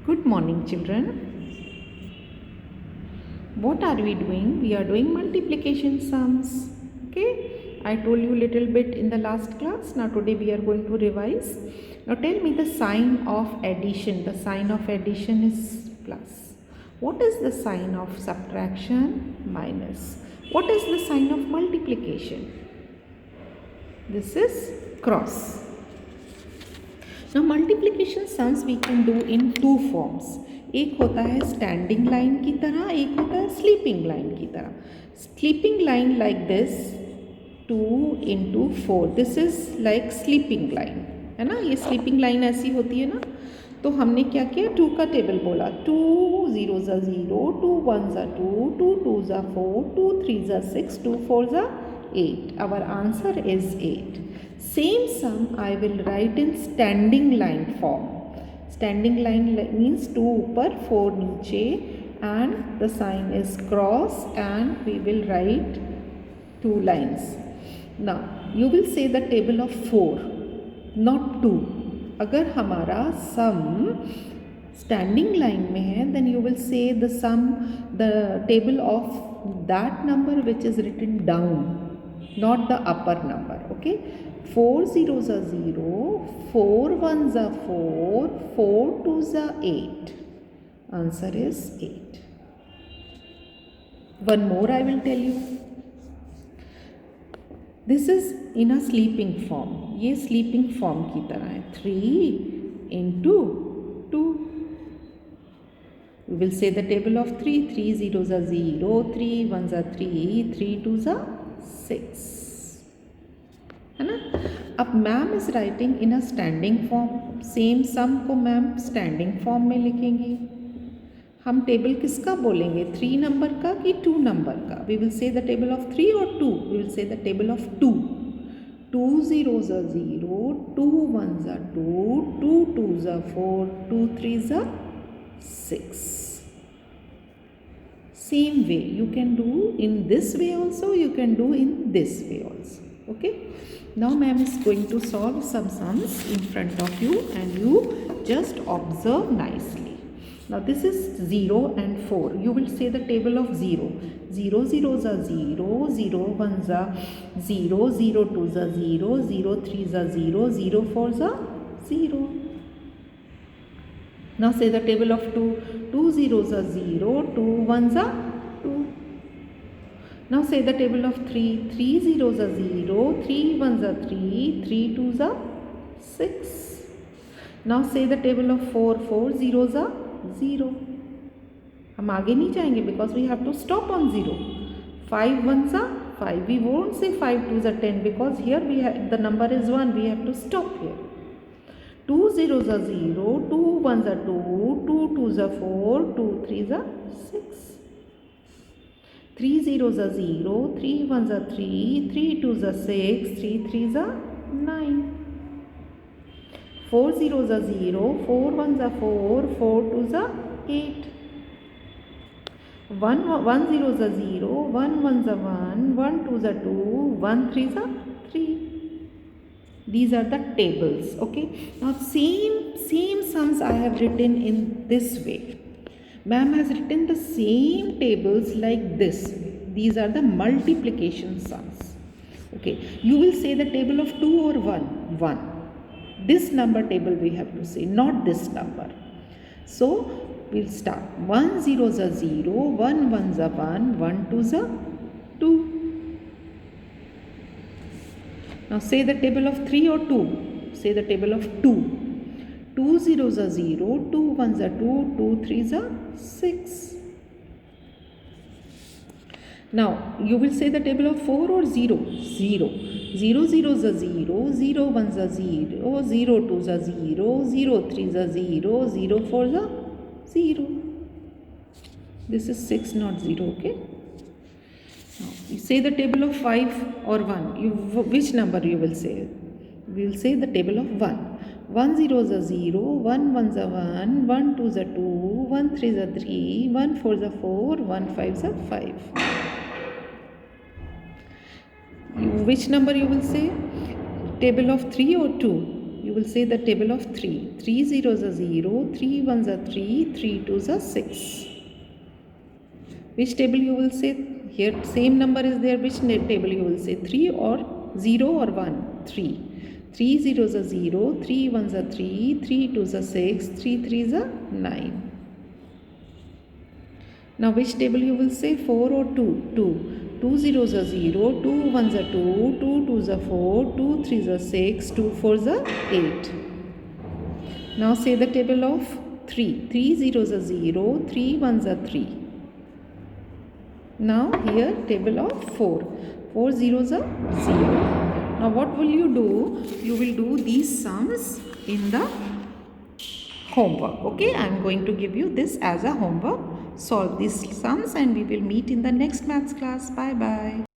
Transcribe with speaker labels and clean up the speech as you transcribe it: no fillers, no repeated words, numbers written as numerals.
Speaker 1: Good morning, children. What are we doing? We are doing multiplication sums. Okay, I told you little bit in the last class. Now today we are going to revise. Now tell me the sign of addition. The sign of addition is plus. What is the sign of subtraction? Minus. What is the sign of multiplication? This is cross. Now multiplication sums we can do in two forms. एक होता है standing line की तरह, एक होता है sleeping line की तरह. Sleeping line like this 2 into 4. This is like sleeping line है ना. ये स्लीपिंग लाइन ऐसी होती है ना. तो हमने क्या किया, 2 का टेबल बोला. 2 0 ज़ा 0, 2 1 ज़ा 2, 2 2 ज़ा 4, 2 3 ज़ा 6, 2 4 ज़ा 8. Our answer is 8. Same sum I will write in standing line form. Standing line means 2 ऊपर 4 नीचे and the sign is cross and we will write 2 lines. Now you will say the table of 4, not 2. अगर हमारा sum standing line में है then you will say the sum, the table of that number which is written down, not the upper number. Okay, 4 zeros are 0, 4 ones are 4, 4 twos are 8. Answer is 8. One more I will tell you. This is in a sleeping form. ये sleeping form की तरह है. 3 into 2. We will say the table of 3. 3 zeros are 0, 3 ones are 3, 3 twos are 6. है ना. अब ma'am is writing in a standing form. Same sum को ma'am standing form में लिखेंगे. हम टेबल किसका बोलेंगे, 3 नंबर का कि 2 नंबर का. We will say the table of 3 और 2. We will say the table of 2. 2 zeros are 0, 2 ones are 2, 2 twos are 4, 2 threes are 6. Same way you can do in this way also, you can do in this way also. Okay, now ma'am is going to solve some sums in front of you and you just observe nicely. Now this is 0 and 4. You will say the table of 0. 0 zeros are 0, 0 ones are 0, 0 twos are 0, 0 threes are 0, 0 fours are 0. Now say the table of 2. 2 zeros are 0, 2 ones are 2. Now say the table of 3. 3 zeros are 0, 3 ones are 3, 3 twos are 6. Now say the table of 4. 4 zeros are 0. हम आगे नहीं जाएंगे because we have to stop on 0. 5 ones are 5. We won't say 5 twos are 10 because here we have the number is 1. We have to stop here. 2 zeros are 0, 2 ones are 2, 2 twos are 4, 2 threes are 6. 3 zeros are 0, 3 ones are 3, 3 twos are 6, 3 threes are 9. 4 zeros are 0, 4 ones are 4, 4 twos are 8. 1 zeros are 0, 1 ones are 1, 1 twos are 2, 1 threes are 3. These are the tables. Okay, now same sums I have written in this way. Ma'am has written the same tables like this. These are the multiplication sums. Okay, you will say the table of 2 or 1. 1. This number table we have to say, not this number. So we'll start. 1 zeros are 0, 1 ones are 1, 1 twos are 2. Now say the table of 3 or 2. Say the table of 2. 2 zeros are 0, 2 ones are 2, 2 threes are 6. Now you will say the table of 4 or 0. 0. 0 zeros are 0, 0 ones are 0, 0 twos are 0, 0 threes are 0, 0 fours are 0. This is 6, not 0. Okay. Now you say the table of 5 or 1. Which number you will say? We will say the table of 1. 1 zeros are 0, 1 ones are 1, 1 twos are 2, 1 threes are 3, 1 fours are 4, 1 fives are 5. Which number you will say? Table of 3 or 2? you will say the table of 3. 3 zeros are 0, 3 ones are 3, 3 twos are 6. Which table you will say? Here same number is there. Which table you will say? 3 or 0 or 1? 3. 3 zeros are 0, 3 ones are 3, 3 twos are 6, 3 threes are 9. Now which table you will say? 4 or 2? 2. 2 zeros are 0, 2 ones are 2, 2 twos are 4, 2 threes are 6, 2 fours are 8. Now say the table of 3. 3 zeros are 0, 3 ones are 3. Now here table of 4. 4 zeros are 0. Now what will you do? You will do these sums in the homework. Okay, I am going to give you this as a homework. Solve these sums and we will meet in the next maths class. Bye bye.